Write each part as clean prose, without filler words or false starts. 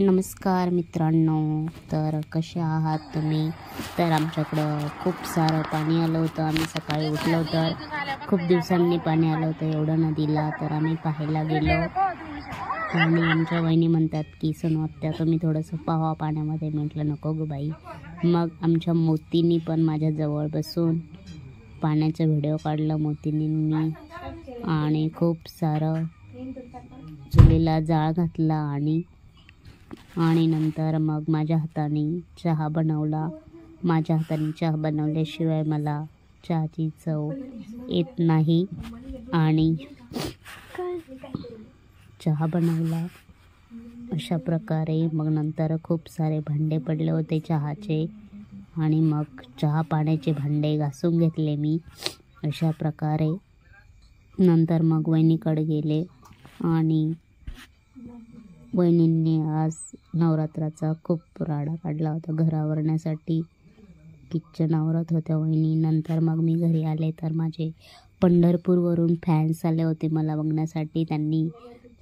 नमस्कार मित्रांनो, तर कसे आहात तुम्ही? तर आमच्याकडं खूप सारं पाणी आलं होतं. आम्ही सकाळी उठलो तर खूप दिवसांनी पाणी आलं होतं एवढं नदीला. तर आम्ही पाहायला गेलो आणि आमच्या वहिनी म्हणतात की सनवात्या तुम्ही थोडंसं पाहा पाण्यामध्ये. म्हटलं नको गं बाई. मग आमच्या मोतीनी पण माझ्याजवळ बसून पाण्याचा व्हिडिओ काढला मोतीनींनी आणि खूप सारं चुलीला जाळ घातला आणि नंतर मग माझ्या हाताने चहा बनवला. माझ्या हाताने चहा बनवल्याशिवाय मला चहाची चव येत नाही आणि चहा बनवला अशा प्रकारे. मग नंतर खूप सारे भांडे पडले होते चहाचे आणि मग चहा पाण्याचे भांडे घासून घेतले मी अशा प्रकारे. नंतर मग वहिनीकडे गेले आणि वहिनींनी आज नवरात्राचा खूप राडा काढला होता घर आवरण्यासाठी. किचन आवरत होत्या वहिनी. नंतर मग मी घरी आले तर माझे पंढरपूरवरून फॅन्स आले होते मला बघण्यासाठी. त्यांनी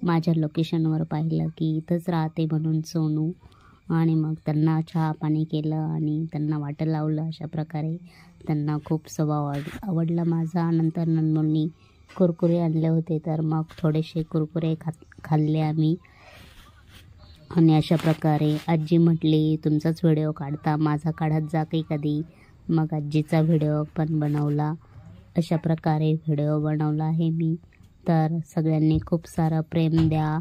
माझ्या लोकेशनवर पाहिलं की इथंच राहते म्हणून सोनू, आणि मग त्यांना चहा पाणी केलं आणि त्यांना वाटं लावलं अशा प्रकारे. त्यांना खूप स्वभाव आवडला माझा. नंतर नंदमुनी कुरकुरे आणले होते तर मग थोडेसे कुरकुरे खाल्ले आम्ही आणि अशा प्रकारे. आजी म्हटली तुमचाच व्हिडिओ काढता, माझा काढत जा काही कधी. मग आजीचा व्हिडिओ पण बनवला अशा प्रकारे व्हिडिओ बनवला आहे मी. तर सगळ्यांनी खूप सारं प्रेम द्या.